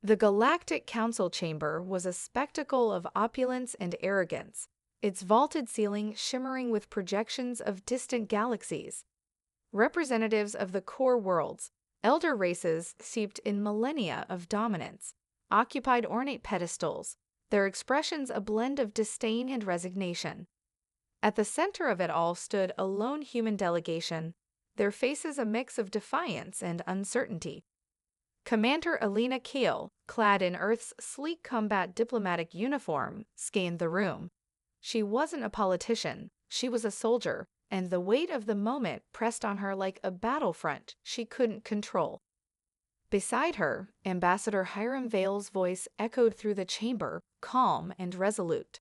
The Galactic Council Chamber was a spectacle of opulence and arrogance, its vaulted ceiling shimmering with projections of distant galaxies. Representatives of the core worlds, elder races steeped in millennia of dominance, occupied ornate pedestals, their expressions a blend of disdain and resignation. At the center of it all stood a lone human delegation, their faces a mix of defiance and uncertainty. Commander Alina Kale, clad in Earth's sleek combat diplomatic uniform, scanned the room. She wasn't a politician, she was a soldier, and the weight of the moment pressed on her like a battlefront she couldn't control. Beside her, Ambassador Hiram Vale's voice echoed through the chamber, calm and resolute.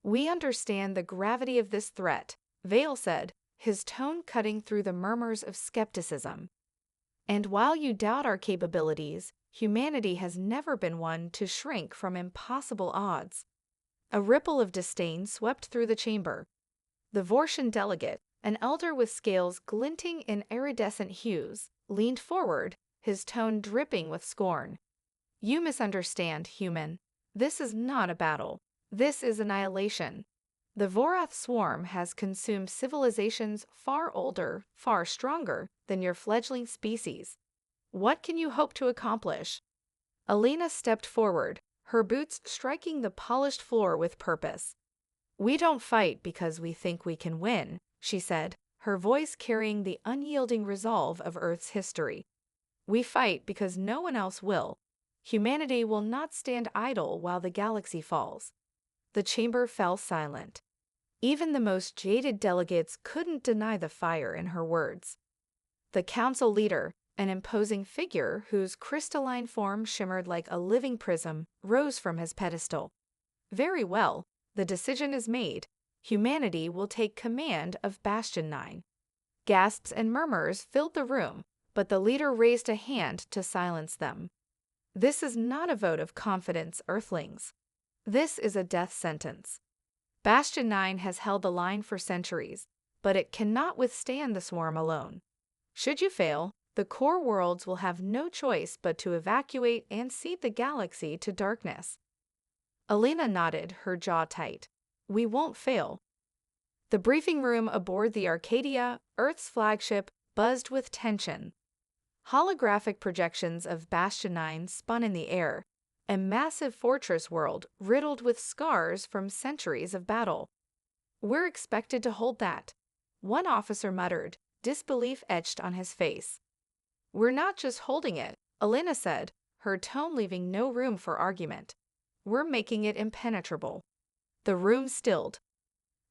"We understand the gravity of this threat," Vale said, his tone cutting through the murmurs of skepticism. "And while you doubt our capabilities, humanity has never been one to shrink from impossible odds." A ripple of disdain swept through the chamber. The Vortian delegate, an elder with scales glinting in iridescent hues, leaned forward, his tone dripping with scorn. "You misunderstand, human. This is not a battle. This is annihilation. The Vorath swarm has consumed civilizations far older, far stronger than your fledgling species. What can you hope to accomplish?" Alina stepped forward, her boots striking the polished floor with purpose. "We don't fight because we think we can win," she said, her voice carrying the unyielding resolve of Earth's history. "We fight because no one else will. Humanity will not stand idle while the galaxy falls." The chamber fell silent. Even the most jaded delegates couldn't deny the fire in her words. The council leader, an imposing figure whose crystalline form shimmered like a living prism, rose from his pedestal. "Very well, the decision is made. Humanity will take command of Bastion 9. Gasps and murmurs filled the room, but the leader raised a hand to silence them. "This is not a vote of confidence, Earthlings. This is a death sentence. Bastion 9 has held the line for centuries, but it cannot withstand the swarm alone. Should you fail, the core worlds will have no choice but to evacuate and cede the galaxy to darkness." Alina nodded, her jaw tight. "We won't fail." The briefing room aboard the Arcadia, Earth's flagship, buzzed with tension. Holographic projections of Bastion 9 spun in the air, a massive fortress world riddled with scars from centuries of battle. "We're expected to hold that," one officer muttered, disbelief etched on his face. "We're not just holding it," Alina said, her tone leaving no room for argument. "We're making it impenetrable." The room stilled.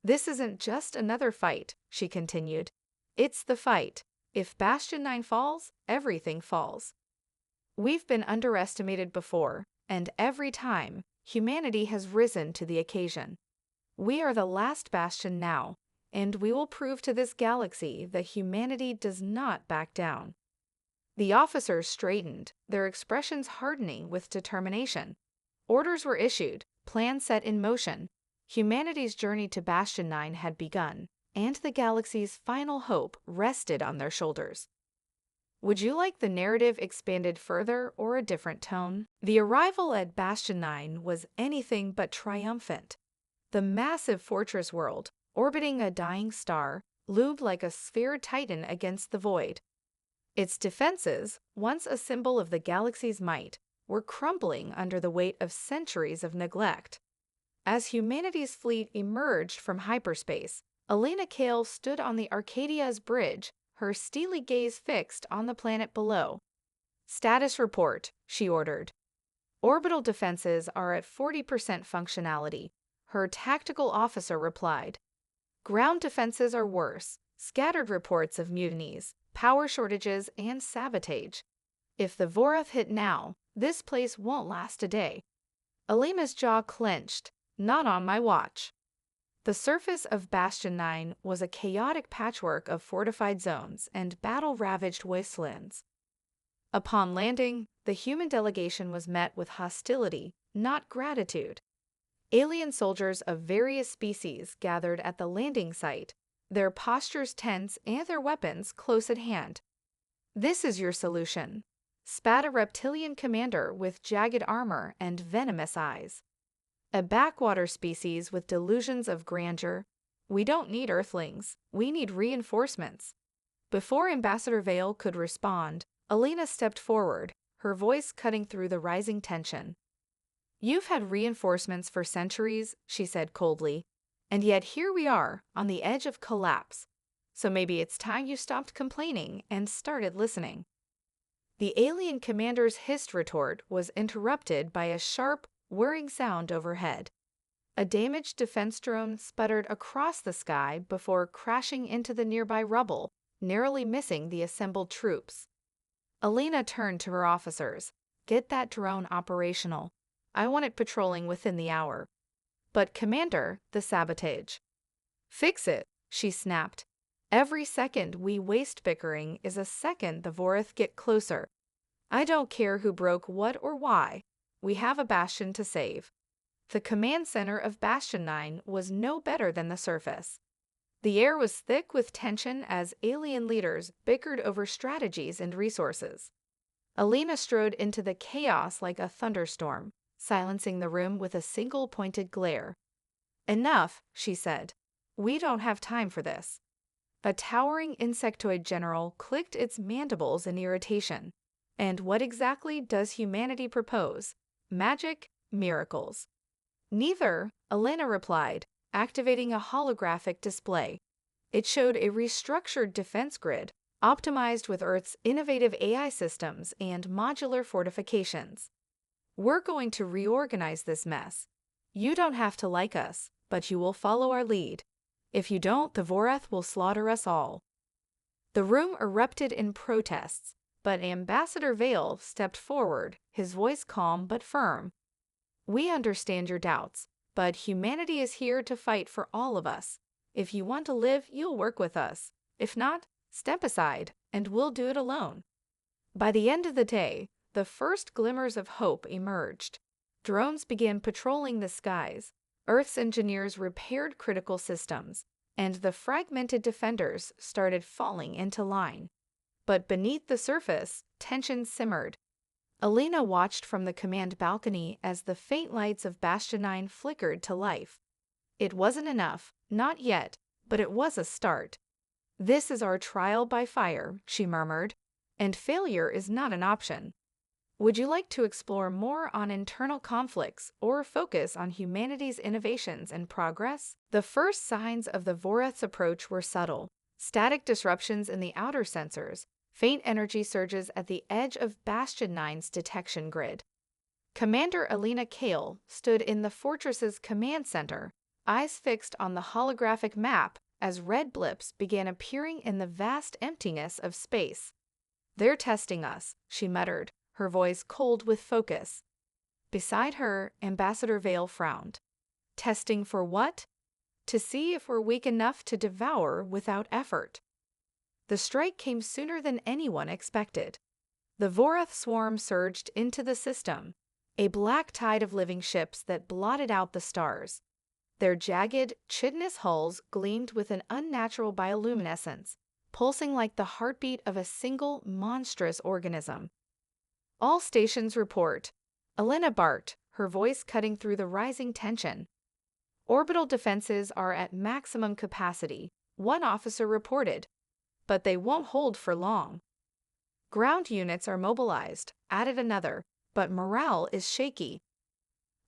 "This isn't just another fight," she continued. "It's the fight. If Bastion 9 falls, everything falls. We've been underestimated before, and every time, humanity has risen to the occasion. We are the last bastion now, and we will prove to this galaxy that humanity does not back down." The officers straightened, their expressions hardening with determination. Orders were issued, plans set in motion. Humanity's journey to Bastion 9 had begun, and the galaxy's final hope rested on their shoulders. Would you like the narrative expanded further or a different tone? The arrival at Bastion 9 was anything but triumphant. The massive fortress world, orbiting a dying star, loomed like a sphere titan against the void. Its defenses, once a symbol of the galaxy's might, were crumbling under the weight of centuries of neglect. As humanity's fleet emerged from hyperspace, Alina Kale stood on the Arcadia's bridge, her steely gaze fixed on the planet below. "Status report," she ordered. "Orbital defenses are at 40% functionality," her tactical officer replied. "Ground defenses are worse, scattered reports of mutinies, power shortages, and sabotage. If the Vorath hit now, this place won't last a day." Alina's jaw clenched. "Not on my watch." The surface of Bastion 9 was a chaotic patchwork of fortified zones and battle-ravaged wastelands. Upon landing, the human delegation was met with hostility, not gratitude. Alien soldiers of various species gathered at the landing site, their postures tense and their weapons close at hand. "This is your solution." spat a reptilian commander with jagged armor and venomous eyes. A backwater species with delusions of grandeur. We don't need Earthlings, we need reinforcements. Before Ambassador Vale could respond, Alina stepped forward, her voice cutting through the rising tension. You've had reinforcements for centuries, she said coldly, and yet here we are, on the edge of collapse. So maybe it's time you stopped complaining and started listening. The alien commander's hissed retort was interrupted by a sharp, whirring sound overhead. A damaged defense drone sputtered across the sky before crashing into the nearby rubble, narrowly missing the assembled troops. Alina turned to her officers. Get that drone operational. I want it patrolling within the hour. But Commander, the sabotage. Fix it, she snapped. Every second we waste bickering is a second the Vorith get closer. I don't care who broke what or why. We have a Bastion to save. The command center of Bastion 9 was no better than the surface. The air was thick with tension as alien leaders bickered over strategies and resources. Alina strode into the chaos like a thunderstorm, silencing the room with a single pointed glare. Enough, she said. We don't have time for this. A towering insectoid general clicked its mandibles in irritation. And what exactly does humanity propose? Magic? Miracles? Neither, Alina replied, activating a holographic display. It showed a restructured defense grid, optimized with Earth's innovative AI systems and modular fortifications. We're going to reorganize this mess. You don't have to like us, but you will follow our lead. If you don't, the Voreth will slaughter us all. The room erupted in protests, but Ambassador Vale stepped forward, his voice calm but firm. We understand your doubts, but humanity is here to fight for all of us. If you want to live, you'll work with us. If not, step aside, and we'll do it alone. By the end of the day, the first glimmers of hope emerged. Drones began patrolling the skies, Earth's engineers repaired critical systems, and the fragmented defenders started falling into line. But beneath the surface, tension simmered. Alina watched from the command balcony as the faint lights of Bastion 9 flickered to life. It wasn't enough, not yet, but it was a start. This is our trial by fire, she murmured, and failure is not an option. Would you like to explore more on internal conflicts or focus on humanity's innovations and progress? The first signs of the Voreth's approach were subtle. Static disruptions in the outer sensors, faint energy surges at the edge of Bastion 9's detection grid. Commander Alina Kale stood in the fortress's command center, eyes fixed on the holographic map as red blips began appearing in the vast emptiness of space. They're testing us, she muttered, her voice cold with focus. Beside her, Ambassador Vale frowned. Testing for what? To see if we're weak enough to devour without effort. The strike came sooner than anyone expected. The Voreth swarm surged into the system, a black tide of living ships that blotted out the stars. Their jagged, chitinous hulls gleamed with an unnatural bioluminescence, pulsing like the heartbeat of a single, monstrous organism. All stations report. Alina barked, her voice cutting through the rising tension. Orbital defenses are at maximum capacity, one officer reported. But they won't hold for long. Ground units are mobilized, added another, but morale is shaky.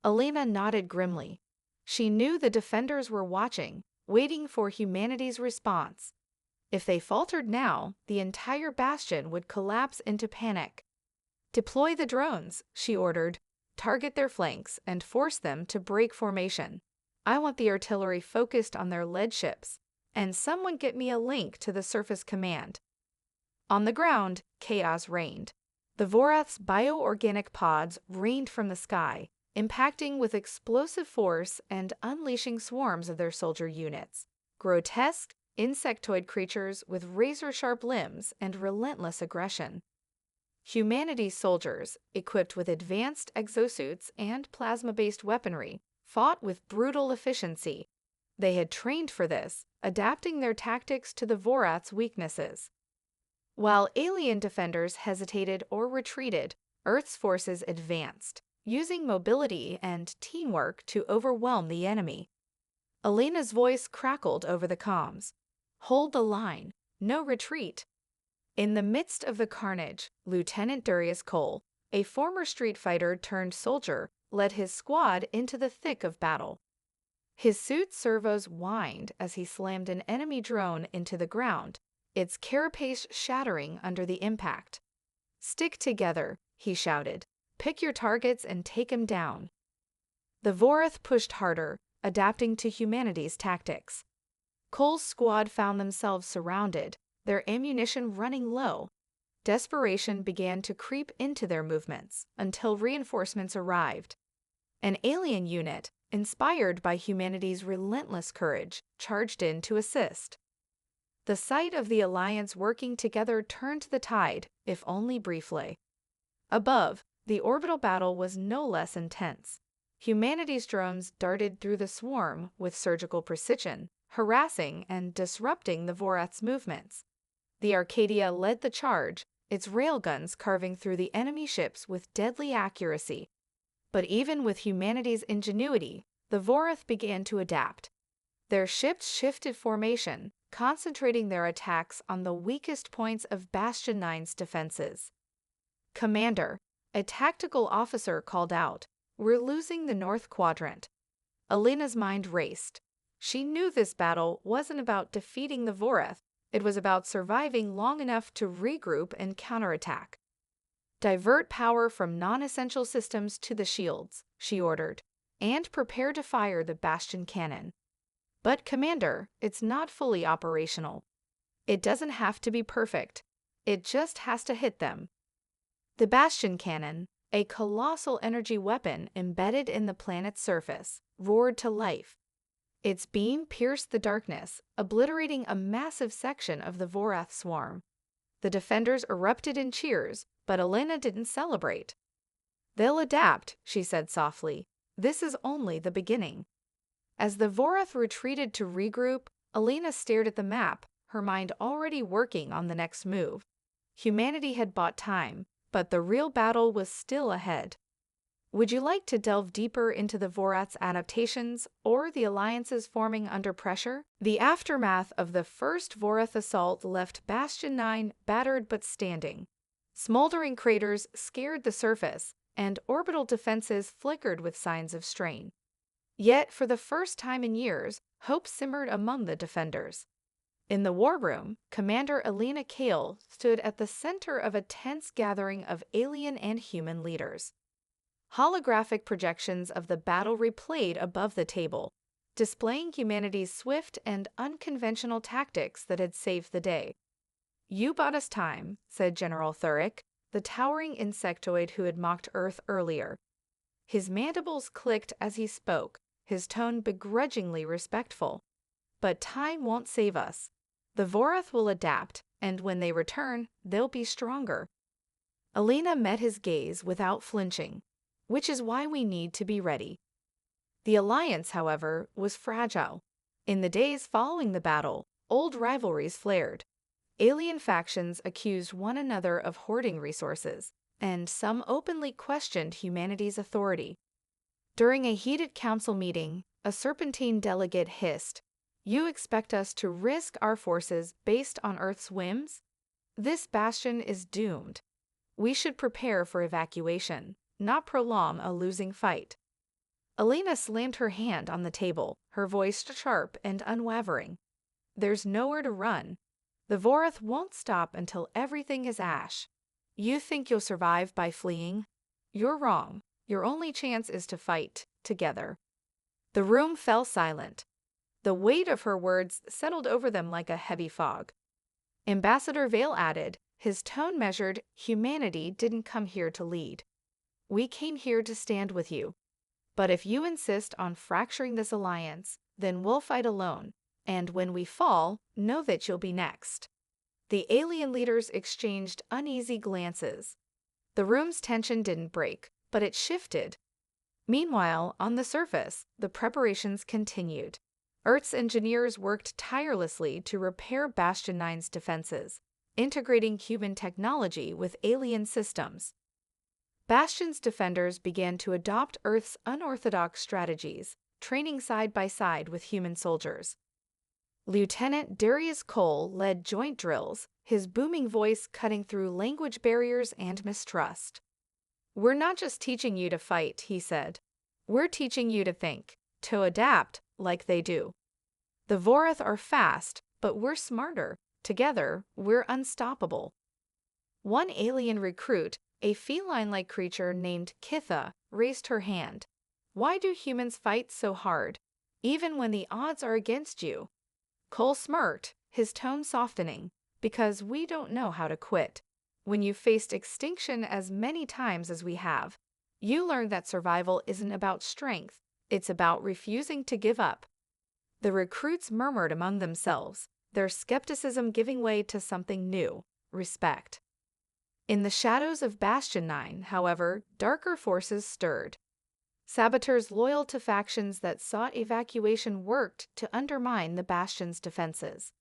Alina nodded grimly. She knew the defenders were watching, waiting for humanity's response. If they faltered now, the entire bastion would collapse into panic. Deploy the drones, she ordered. Target their flanks and force them to break formation. I want the artillery focused on their lead ships. And someone get me a link to the surface command. On the ground, chaos reigned. The Voreth's bioorganic pods rained from the sky, impacting with explosive force and unleashing swarms of their soldier units. Grotesque, insectoid creatures with razor-sharp limbs and relentless aggression. Humanity's soldiers, equipped with advanced exosuits and plasma-based weaponry, fought with brutal efficiency. They had trained for this, adapting their tactics to the Voreth's weaknesses. While alien defenders hesitated or retreated, Earth's forces advanced, using mobility and teamwork to overwhelm the enemy. Elena's voice crackled over the comms. "Hold the line. No retreat." In the midst of the carnage, Lieutenant Darius Cole, a former street fighter turned soldier, led his squad into the thick of battle. His suit's servos whined as he slammed an enemy drone into the ground, its carapace shattering under the impact. "Stick together," he shouted. "Pick your targets and take 'em down." The Vorath pushed harder, adapting to humanity's tactics. Cole's squad found themselves surrounded, their ammunition running low. Desperation began to creep into their movements until reinforcements arrived. An alien unit, inspired by humanity's relentless courage, charged in to assist. The sight of the Alliance working together turned the tide, if only briefly. Above, the orbital battle was no less intense. Humanity's drones darted through the swarm with surgical precision, harassing and disrupting the Vorath's movements. The Arcadia led the charge, its railguns carving through the enemy ships with deadly accuracy. But even with humanity's ingenuity, the Vorath began to adapt. Their ships shifted formation, concentrating their attacks on the weakest points of Bastion 9's defenses. "Commander," a tactical officer called out, "we're losing the North Quadrant." Elena's mind raced. She knew this battle wasn't about defeating the Vorath, it was about surviving long enough to regroup and counterattack. "Divert power from non-essential systems to the shields," she ordered, "and prepare to fire the Bastion cannon." "But, Commander, it's not fully operational." "It doesn't have to be perfect. It just has to hit them." The Bastion cannon, a colossal energy weapon embedded in the planet's surface, roared to life. Its beam pierced the darkness, obliterating a massive section of the Vorath swarm. The defenders erupted in cheers, but Elena didn't celebrate. "They'll adapt," she said softly. "This is only the beginning." As the Vorath retreated to regroup, Elena stared at the map, her mind already working on the next move. Humanity had bought time, but the real battle was still ahead. Would you like to delve deeper into the Vorath's adaptations or the alliances forming under pressure? The aftermath of the first Vorath assault left Bastion 9 battered but standing. Smoldering craters scared the surface, and orbital defenses flickered with signs of strain. Yet, for the first time in years, hope simmered among the defenders. In the war room, Commander Elena Kale stood at the center of a tense gathering of alien and human leaders. Holographic projections of the battle replayed above the table, displaying humanity's swift and unconventional tactics that had saved the day. "You bought us time," said General Thurick, the towering insectoid who had mocked Earth earlier. His mandibles clicked as he spoke, his tone begrudgingly respectful. "But time won't save us. The Vorath will adapt, and when they return, they'll be stronger." Elena met his gaze without flinching. "Which is why we need to be ready." The alliance, however, was fragile. In the days following the battle, old rivalries flared. Alien factions accused one another of hoarding resources, and some openly questioned humanity's authority. During a heated council meeting, a Serpentine delegate hissed, "You expect us to risk our forces based on Earth's whims? This bastion is doomed. We should prepare for evacuation, not prolong a losing fight." Elena slammed her hand on the table, her voice sharp and unwavering. "There's nowhere to run. The Vorath won't stop until everything is ash. You think you'll survive by fleeing? You're wrong. Your only chance is to fight together." The room fell silent. The weight of her words settled over them like a heavy fog. Ambassador Vale added, his tone measured, "Humanity didn't come here to lead. We came here to stand with you. But if you insist on fracturing this alliance, then we'll fight alone, and when we fall, know that you'll be next." The alien leaders exchanged uneasy glances. The room's tension didn't break, but it shifted. Meanwhile, on the surface, the preparations continued. Earth's engineers worked tirelessly to repair Bastion 9's defenses, integrating human technology with alien systems. Bastion's defenders began to adopt Earth's unorthodox strategies, training side by side with human soldiers. Lieutenant Darius Cole led joint drills, his booming voice cutting through language barriers and mistrust. "We're not just teaching you to fight," he said. "We're teaching you to think, to adapt like they do. The Vorath are fast, but we're smarter. Together, we're unstoppable." One alien recruit, a feline-like creature named Kitha, raised her hand. "Why do humans fight so hard, even when the odds are against you?" Cole smirked, his tone softening. "Because we don't know how to quit. When you've faced extinction as many times as we have, you learn that survival isn't about strength, it's about refusing to give up." The recruits murmured among themselves, their skepticism giving way to something new: respect. In the shadows of Bastion 9, however, darker forces stirred. Saboteurs loyal to factions that sought evacuation worked to undermine the Bastion's defenses.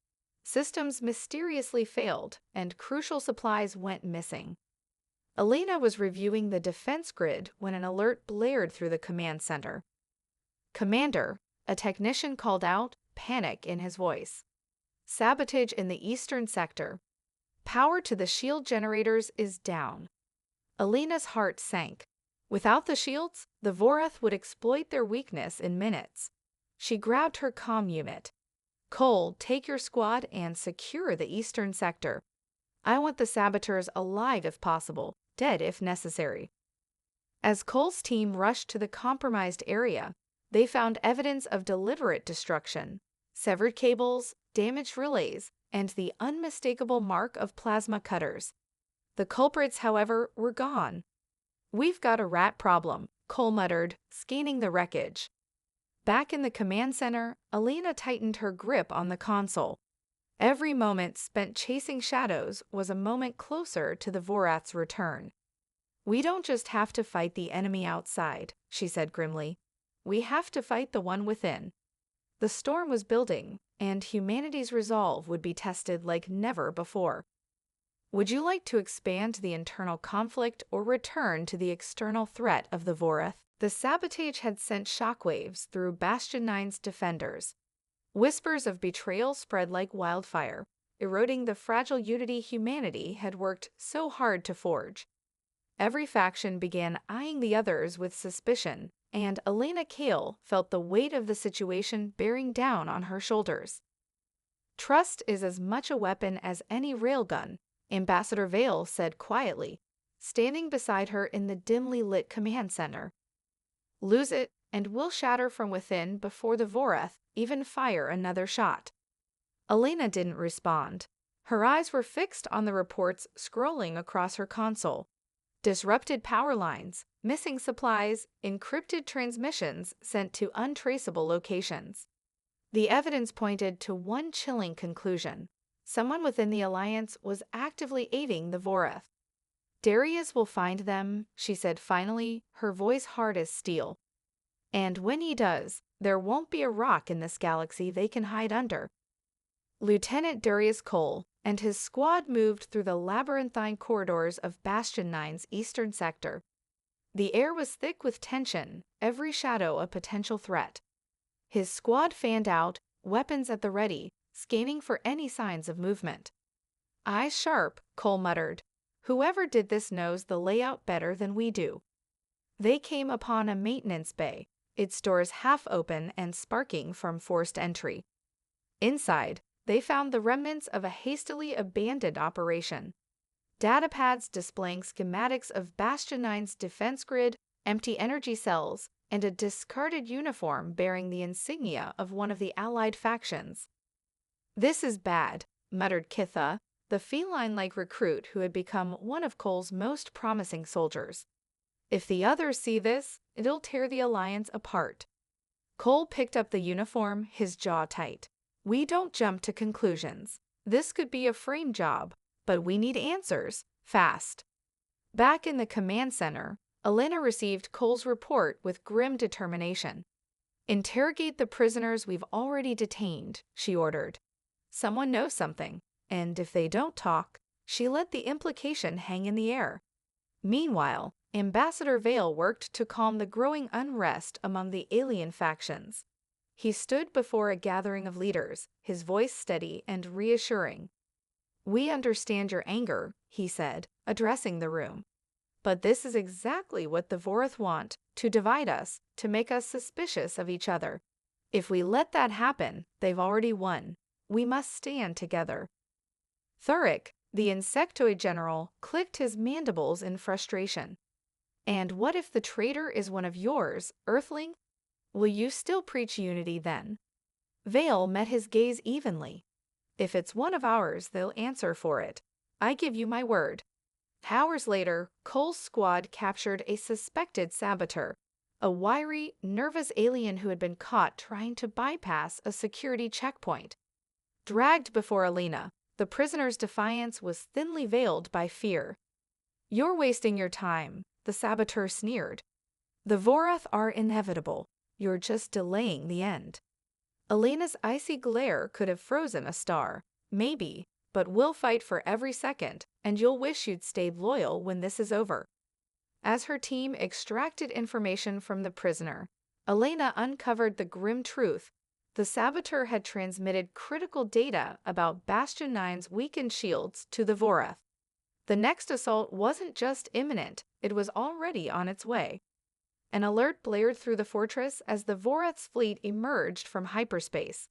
Systems mysteriously failed, and crucial supplies went missing. Elena was reviewing the defense grid when an alert blared through the command center. "Commander," a technician called out, panic in his voice. "Sabotage in the eastern sector. Power to the shield generators is down." Elena's heart sank. Without the shields, the Vorath would exploit their weakness in minutes. She grabbed her comm unit. "Cole, take your squad and secure the eastern sector. I want the saboteurs alive if possible, dead if necessary." As Cole's team rushed to the compromised area, they found evidence of deliberate destruction: severed cables, damaged relays, and the unmistakable mark of plasma cutters. The culprits, however, were gone. "We've got a rat problem," Cole muttered, scanning the wreckage. Back in the command center, Elena tightened her grip on the console. Every moment spent chasing shadows was a moment closer to the Vorath's return. "We don't just have to fight the enemy outside," she said grimly. "We have to fight the one within." The storm was building, and humanity's resolve would be tested like never before. Would you like to expand the internal conflict or return to the external threat of the Vorath? The sabotage had sent shockwaves through Bastion 9's defenders. Whispers of betrayal spread like wildfire, eroding the fragile unity humanity had worked so hard to forge. Every faction began eyeing the others with suspicion, and Elena Kale felt the weight of the situation bearing down on her shoulders. "Trust is as much a weapon as any railgun," Ambassador Vale said quietly, standing beside her in the dimly lit command center. "Lose it, and we'll shatter from within before the Vorath even fire another shot." Elena didn't respond. Her eyes were fixed on the reports scrolling across her console. Disrupted power lines, missing supplies, encrypted transmissions sent to untraceable locations. The evidence pointed to one chilling conclusion: someone within the Alliance was actively aiding the Vorath. "Darius will find them," she said finally, her voice hard as steel. "And when he does, there won't be a rock in this galaxy they can hide under." Lieutenant Darius Cole and his squad moved through the labyrinthine corridors of Bastion 9's eastern sector. The air was thick with tension, every shadow a potential threat. His squad fanned out, weapons at the ready, scanning for any signs of movement. "Eyes sharp," Cole muttered. "Whoever did this knows the layout better than we do." They came upon a maintenance bay, its doors half open and sparking from forced entry. Inside, they found the remnants of a hastily abandoned operation. Datapads displaying schematics of Bastion 9's defense grid, empty energy cells, and a discarded uniform bearing the insignia of one of the allied factions. "This is bad," muttered Kitha, the feline-like recruit who had become one of Cole's most promising soldiers. "If the others see this, it'll tear the Alliance apart." Cole picked up the uniform, his jaw tight. "We don't jump to conclusions. This could be a frame job, but we need answers, fast." Back in the command center, Elena received Cole's report with grim determination. "Interrogate the prisoners we've already detained," she ordered. "Someone knows something, and if they don't talk, She let the implication hang in the air. Meanwhile, Ambassador Vale worked to calm the growing unrest among the alien factions. He stood before a gathering of leaders, his voice steady and reassuring. "We understand your anger," he said, addressing the room. "But this is exactly what the Vorath want, to divide us, to make us suspicious of each other. If we let that happen, they've already won. We must stand together." Thuric, the insectoid general, clicked his mandibles in frustration. "And what if the traitor is one of yours, Earthling? Will you still preach unity then?" Vale met his gaze evenly. "If it's one of ours, they'll answer for it. I give you my word." Hours later, Cole's squad captured a suspected saboteur, a wiry, nervous alien who had been caught trying to bypass a security checkpoint. Dragged before Alina, the prisoner's defiance was thinly veiled by fear. "You're wasting your time," the saboteur sneered. "The Vorath are inevitable. You're just delaying the end." Alina's icy glare could have frozen a star. "Maybe, but we'll fight for every second, and you'll wish you'd stayed loyal when this is over." As her team extracted information from the prisoner, Elena uncovered the grim truth. The saboteur had transmitted critical data about Bastion 9's weakened shields to the Vorath. The next assault wasn't just imminent, it was already on its way. An alert blared through the fortress as the Vorath's fleet emerged from hyperspace.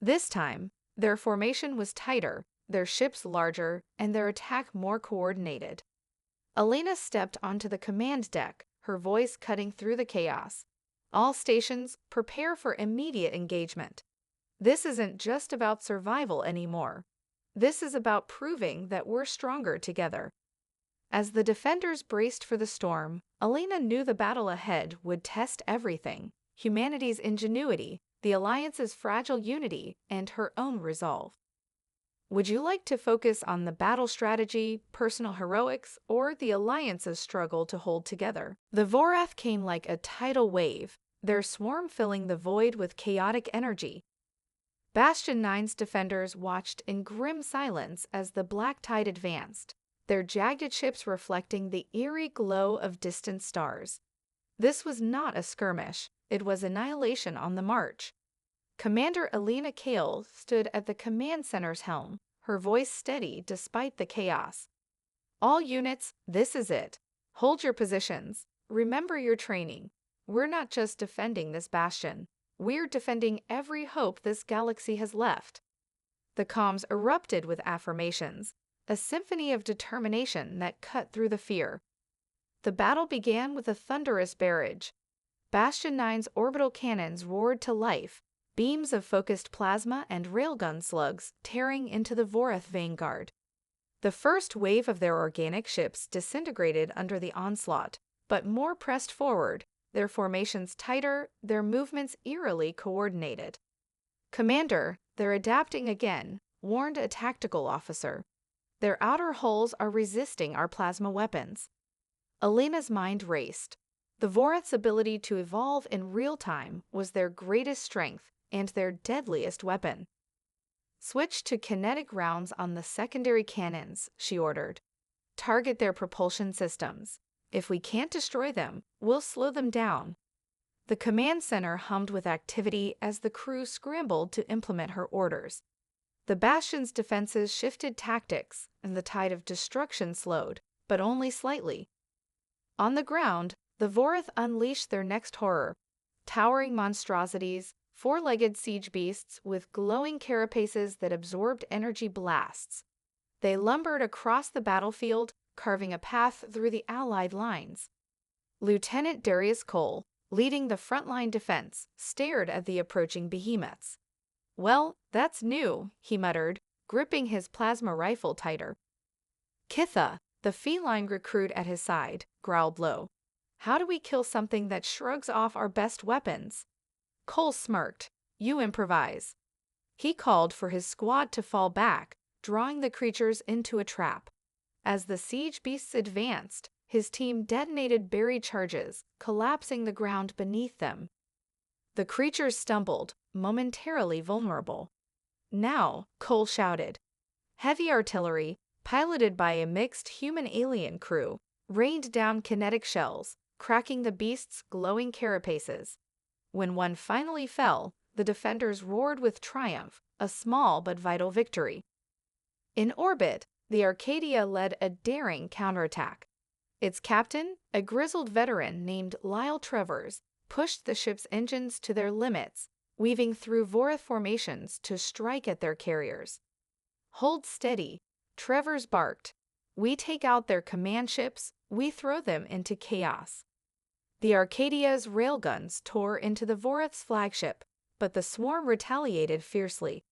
This time, their formation was tighter, their ships larger, and their attack more coordinated. Elena stepped onto the command deck, her voice cutting through the chaos. "All stations, prepare for immediate engagement. This isn't just about survival anymore. This is about proving that we're stronger together." As the defenders braced for the storm, Elena knew the battle ahead would test everything: humanity's ingenuity, the Alliance's fragile unity, and her own resolve. Would you like to focus on the battle strategy, personal heroics, or the Alliance's struggle to hold together? The Vorath came like a tidal wave, their swarm filling the void with chaotic energy. Bastion 9's defenders watched in grim silence as the black tide advanced, their jagged ships reflecting the eerie glow of distant stars. This was not a skirmish, it was annihilation on the march. Commander Elena Kale stood at the command center's helm, her voice steady despite the chaos. "All units, this is it. Hold your positions. Remember your training. We're not just defending this bastion. We're defending every hope this galaxy has left." The comms erupted with affirmations, a symphony of determination that cut through the fear. The battle began with a thunderous barrage. Bastion 9's orbital cannons roared to life, beams of focused plasma and railgun slugs tearing into the Vorath vanguard. The first wave of their organic ships disintegrated under the onslaught, but more pressed forward, their formations tighter, their movements eerily coordinated. "Commander, they're adapting again," warned a tactical officer. "Their outer hulls are resisting our plasma weapons." Elena's mind raced. The Vorath's ability to evolve in real time was their greatest strength and their deadliest weapon. "Switch to kinetic rounds on the secondary cannons," she ordered. "Target their propulsion systems. If we can't destroy them, we'll slow them down." The command center hummed with activity as the crew scrambled to implement her orders. The Bastion's defenses shifted tactics, and the tide of destruction slowed, but only slightly. On the ground, the Vorath unleashed their next horror: towering monstrosities, four-legged siege beasts with glowing carapaces that absorbed energy blasts. They lumbered across the battlefield, carving a path through the Allied lines. Lieutenant Darius Cole, leading the frontline defense, stared at the approaching behemoths. "Well, that's new," he muttered, gripping his plasma rifle tighter. Kitha, the feline recruit at his side, growled low. "How do we kill something that shrugs off our best weapons?" Cole smirked. "You improvise." He called for his squad to fall back, drawing the creatures into a trap. As the siege beasts advanced, his team detonated buried charges, collapsing the ground beneath them. The creatures stumbled, momentarily vulnerable. "Now," Cole shouted. "Heavy artillery, piloted by a mixed human-alien crew, rained down kinetic shells, cracking the beasts' glowing carapaces. When one finally fell, the defenders roared with triumph, a small but vital victory. In orbit, the Arcadia led a daring counterattack. Its captain, a grizzled veteran named Lyle Travers, pushed the ship's engines to their limits, weaving through Vorath formations to strike at their carriers. "Hold steady," Travers barked. "We take out their command ships, we throw them into chaos." The Arcadia's railguns tore into the Vorath's flagship, but the swarm retaliated fiercely.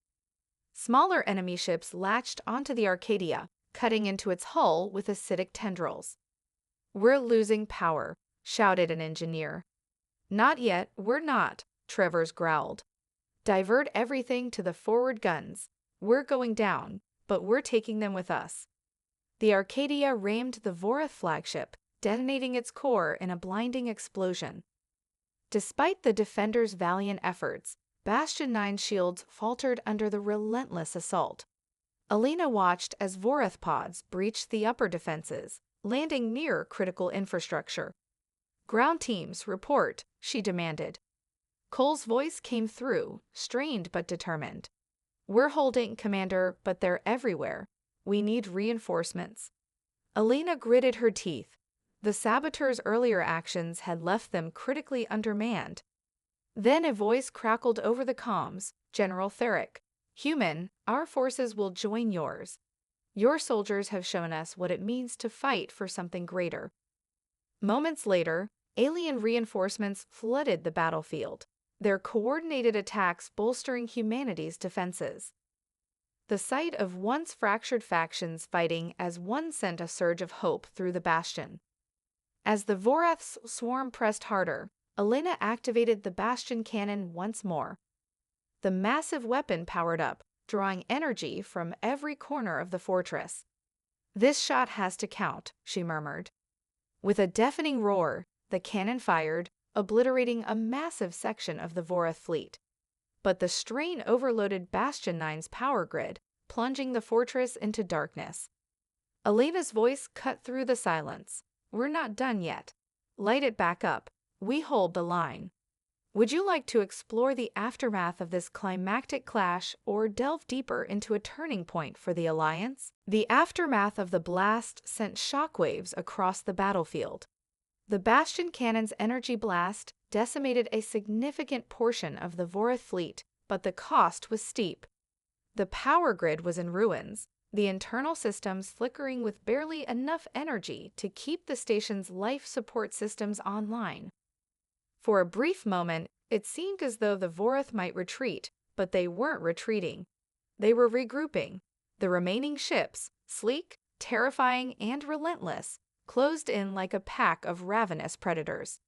Smaller enemy ships latched onto the Arcadia, cutting into its hull with acidic tendrils. "We're losing power," shouted an engineer. "Not yet, we're not," Travers growled. "Divert everything to the forward guns. We're going down, but we're taking them with us." The Arcadia rammed the Vorath flagship, detonating its core in a blinding explosion. Despite the defenders' valiant efforts, Bastion 9's shields faltered under the relentless assault. Alina watched as Vorath pods breached the upper defenses, landing near critical infrastructure. "Ground teams, report," she demanded. Cole's voice came through, strained but determined. "We're holding, Commander, but they're everywhere. We need reinforcements." Alina gritted her teeth. The saboteurs' earlier actions had left them critically undermanned. Then a voice crackled over the comms, "General Theric. Human, our forces will join yours. Your soldiers have shown us what it means to fight for something greater." Moments later, alien reinforcements flooded the battlefield, their coordinated attacks bolstering humanity's defenses. The sight of once fractured factions fighting as one sent a surge of hope through the Bastion. As the Vorath's swarm pressed harder, Alina activated the Bastion cannon once more. The massive weapon powered up, drawing energy from every corner of the fortress. "This shot has to count," she murmured. With a deafening roar, the cannon fired, obliterating a massive section of the Vorath fleet. But the strain overloaded Bastion 9's power grid, plunging the fortress into darkness. Alina's voice cut through the silence. "We're not done yet. Light it back up. We hold the line." Would you like to explore the aftermath of this climactic clash or delve deeper into a turning point for the Alliance? The aftermath of the blast sent shockwaves across the battlefield. The Bastion cannon's energy blast decimated a significant portion of the Vorath fleet, but the cost was steep. The power grid was in ruins, the internal systems flickering with barely enough energy to keep the station's life support systems online. For a brief moment, it seemed as though the Vorath might retreat, but they weren't retreating. They were regrouping. The remaining ships, sleek, terrifying, and relentless, closed in like a pack of ravenous predators.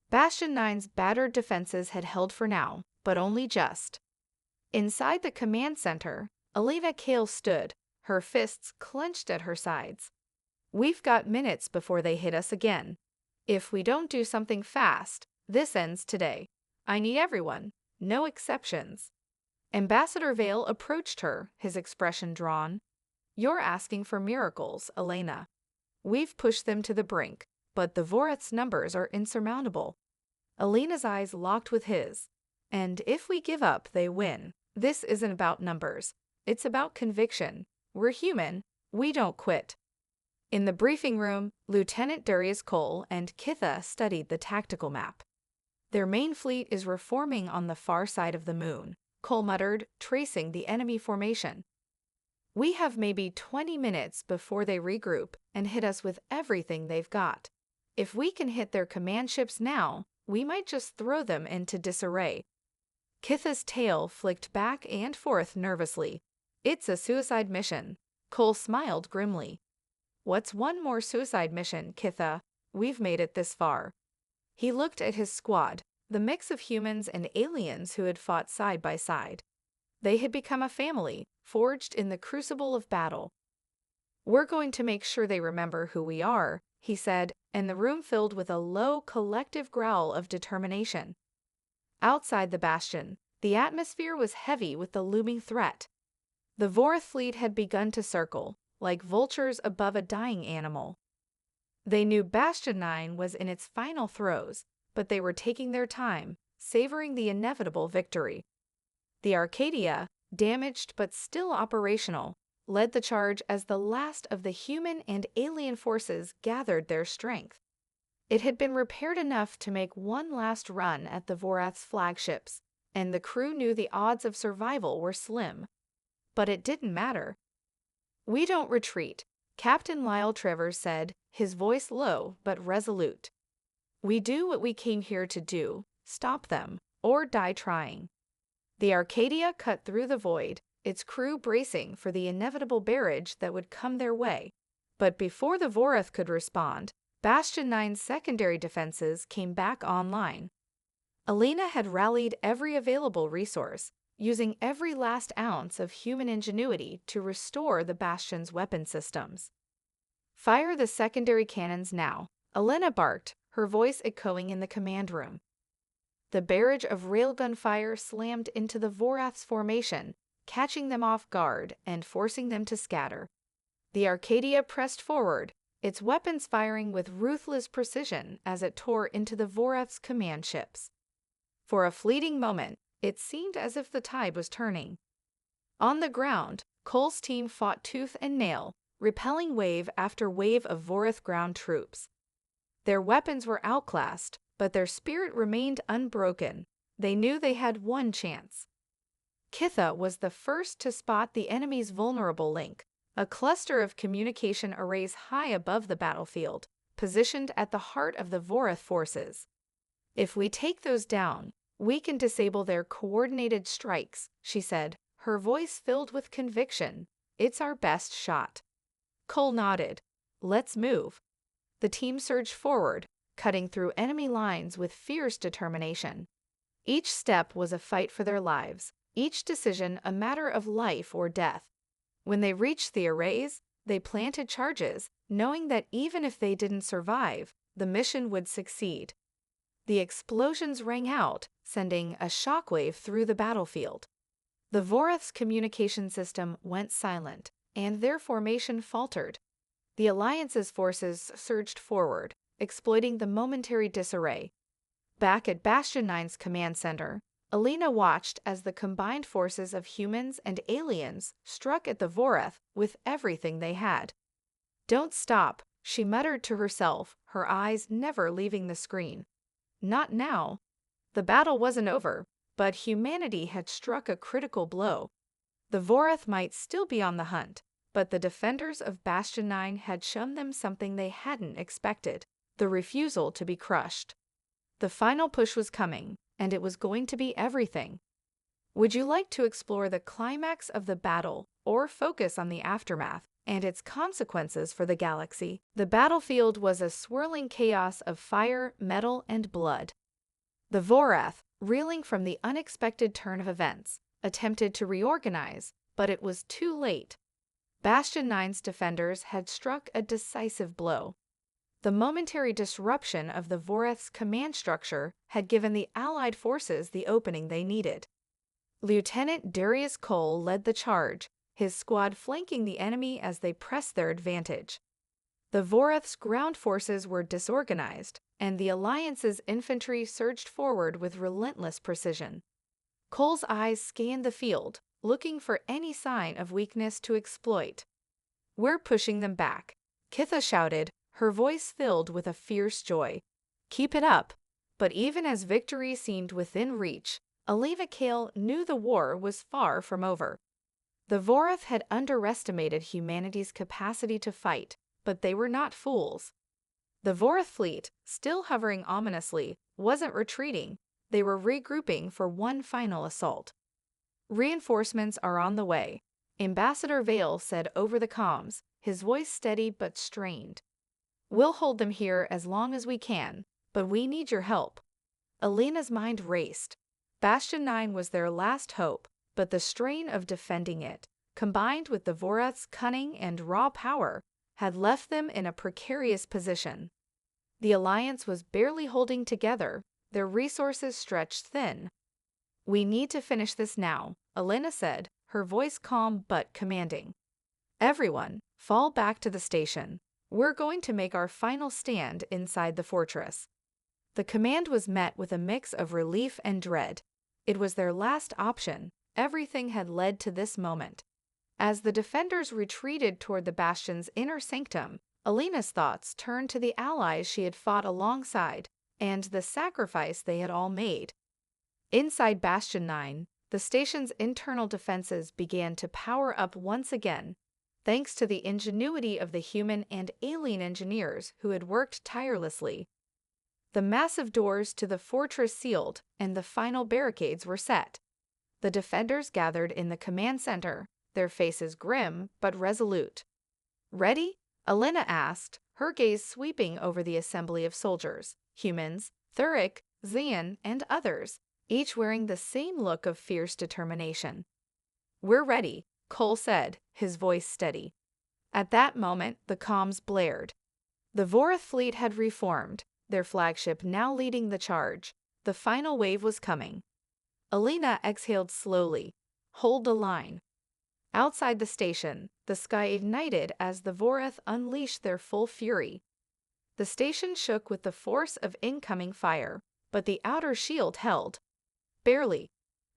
Bastion 9's battered defenses had held for now, but only just. Inside the command center, Alina Kale stood, her fists clenched at her sides. "We've got minutes before they hit us again. If we don't do something fast, this ends today. I need everyone, no exceptions." Ambassador Vale approached her, his expression drawn. "You're asking for miracles, Alina. We've pushed them to the brink, but the Vorath's numbers are insurmountable." Alina's eyes locked with his. "And if we give up, they win. This isn't about numbers. It's about conviction. We're human. We don't quit." In the briefing room, Lieutenant Darius Cole and Kitha studied the tactical map. "Their main fleet is reforming on the far side of the moon," Cole muttered, tracing the enemy formation. "We have maybe 20 minutes before they regroup and hit us with everything they've got. If we can hit their command ships now, we might just throw them into disarray." Kitha's tail flicked back and forth nervously. "It's a suicide mission." Cole smiled grimly. "What's one more suicide mission, Kitha? We've made it this far." He looked at his squad, the mix of humans and aliens who had fought side by side. They had become a family, forged in the crucible of battle. "We're going to make sure they remember who we are," he said, and the room filled with a low, collective growl of determination. Outside the Bastion, the atmosphere was heavy with the looming threat. The Vorath fleet had begun to circle, like vultures above a dying animal. They knew Bastion 9 was in its final throes, but they were taking their time, savoring the inevitable victory. The Arcadia, damaged but still operational, led the charge as the last of the human and alien forces gathered their strength. It had been repaired enough to make one last run at the Vorath's flagships, and the crew knew the odds of survival were slim. But it didn't matter. "We don't retreat," Captain Lyle Travers said, his voice low but resolute. "We do what we came here to do, stop them, or die trying." The Arcadia cut through the void, its crew bracing for the inevitable barrage that would come their way. But before the Vorath could respond, Bastion 9's secondary defenses came back online. Alina had rallied every available resource, using every last ounce of human ingenuity to restore the Bastion's weapon systems. "Fire the secondary cannons now," Alina barked, her voice echoing in the command room. The barrage of railgun fire slammed into the Vorath's formation, catching them off guard and forcing them to scatter. The Arcadia pressed forward, its weapons firing with ruthless precision as it tore into the Vorath's command ships. For a fleeting moment, it seemed as if the tide was turning. On the ground, Cole's team fought tooth and nail, repelling wave after wave of Vorath ground troops. Their weapons were outclassed, but their spirit remained unbroken. They knew they had one chance. Kitha was the first to spot the enemy's vulnerable link, a cluster of communication arrays high above the battlefield, positioned at the heart of the Vorath forces. "If we take those down, we can disable their coordinated strikes," she said, her voice filled with conviction. "It's our best shot." Cole nodded. "Let's move." The team surged forward, cutting through enemy lines with fierce determination. Each step was a fight for their lives, each decision a matter of life or death. When they reached the arrays, they planted charges, knowing that even if they didn't survive, the mission would succeed. The explosions rang out, sending a shockwave through the battlefield. The Vorath's communication system went silent, and their formation faltered. The Alliance's forces surged forward, exploiting the momentary disarray. Back at Bastion 9's command center, Alina watched as the combined forces of humans and aliens struck at the Vorath with everything they had. "Don't stop," she muttered to herself, her eyes never leaving the screen. Not now. The battle wasn't over, but humanity had struck a critical blow. The Vorath might still be on the hunt, but the defenders of Bastion 9 had shown them something they hadn't expected: the refusal to be crushed. The final push was coming, and it was going to be everything. Would you like to explore the climax of the battle, or focus on the aftermath and its consequences for the galaxy? The battlefield was a swirling chaos of fire, metal, and blood. The Vorath, reeling from the unexpected turn of events, attempted to reorganize, but it was too late. Bastion 9's defenders had struck a decisive blow. The momentary disruption of the Vorath's command structure had given the Allied forces the opening they needed. Lieutenant Darius Cole led the charge, his squad flanking the enemy as they pressed their advantage. The Vorath's ground forces were disorganized, and the Alliance's infantry surged forward with relentless precision. Cole's eyes scanned the field, looking for any sign of weakness to exploit. "We're pushing them back," Kitha shouted, her voice filled with a fierce joy. "Keep it up." But even as victory seemed within reach, Alina Kale knew the war was far from over. The Vorath had underestimated humanity's capacity to fight, but they were not fools. The Vorath fleet, still hovering ominously, wasn't retreating. They were regrouping for one final assault. "Reinforcements are on the way," Ambassador Vale said over the comms, his voice steady but strained. "We'll hold them here as long as we can, but we need your help." Alina's mind raced. Bastion 9 was their last hope, but the strain of defending it, combined with the Vorath's cunning and raw power, had left them in a precarious position. The Alliance was barely holding together, their resources stretched thin. "We need to finish this now," Alina said, her voice calm but commanding. "Everyone, Fall back to the station. We're going to make our final stand inside the fortress." The command was met with a mix of relief and dread. It was their last option. Everything had led to this moment. As the defenders retreated toward the Bastion's inner sanctum, Alina's thoughts turned to the allies she had fought alongside and the sacrifice they had all made. Inside Bastion 9, the station's internal defenses began to power up once again, thanks to the ingenuity of the human and alien engineers who had worked tirelessly. The massive doors to the fortress sealed, and the final barricades were set. The defenders gathered in the command center, their faces grim but resolute. "Ready?" Alina asked, her gaze sweeping over the assembly of soldiers, humans, Thuric, Xian, and others, each wearing the same look of fierce determination. "We're ready," Cole said, his voice steady. At that moment, the comms blared. The Vorath fleet had reformed, their flagship now leading the charge. The final wave was coming. Alina exhaled slowly. "Hold the line." Outside the station, the sky ignited as the Vorath unleashed their full fury. The station shook with the force of incoming fire, but the outer shield held. Barely.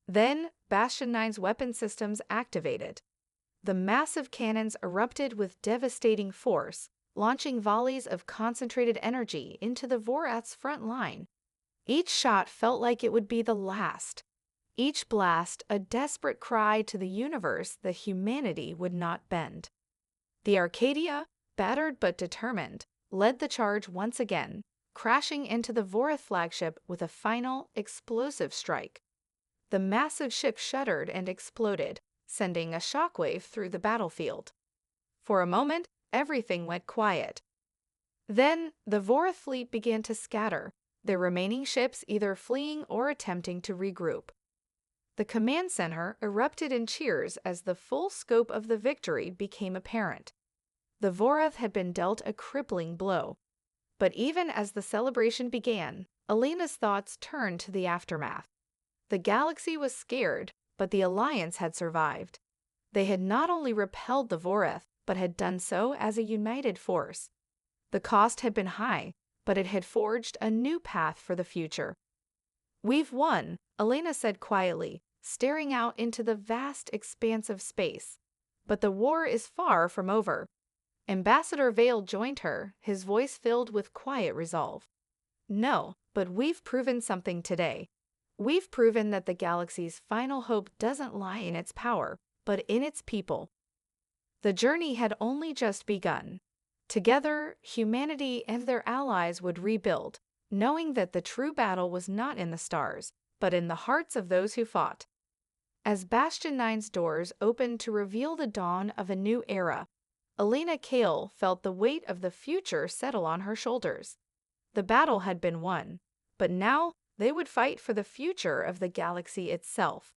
Then, Bastion 9's weapon systems activated. The massive cannons erupted with devastating force, launching volleys of concentrated energy into the Vorath's front line. Each shot felt like it would be the last. Each blast a desperate cry to the universe that humanity would not bend. The Arcadia, battered but determined, led the charge once again, crashing into the Vorath flagship with a final, explosive strike. The massive ship shuddered and exploded, sending a shockwave through the battlefield. For a moment, everything went quiet. Then, the Vorath fleet began to scatter, their remaining ships either fleeing or attempting to regroup. The command center erupted in cheers as the full scope of the victory became apparent. The Vorath had been dealt a crippling blow. But even as the celebration began, Alina's thoughts turned to the aftermath. The galaxy was scared, but the Alliance had survived. They had not only repelled the Vorath, but had done so as a united force. The cost had been high, but it had forged a new path for the future. "We've won," Alina said quietly, staring out into the vast expanse of space. "But the war is far from over." Ambassador Vale joined her, his voice filled with quiet resolve. "No, but we've proven something today. We've proven that the galaxy's final hope doesn't lie in its power, but in its people." The journey had only just begun. Together, humanity and their allies would rebuild, knowing that the true battle was not in the stars, but in the hearts of those who fought. As Bastion 9's doors opened to reveal the dawn of a new era, Alina Kale felt the weight of the future settle on her shoulders. The battle had been won, but now they would fight for the future of the galaxy itself.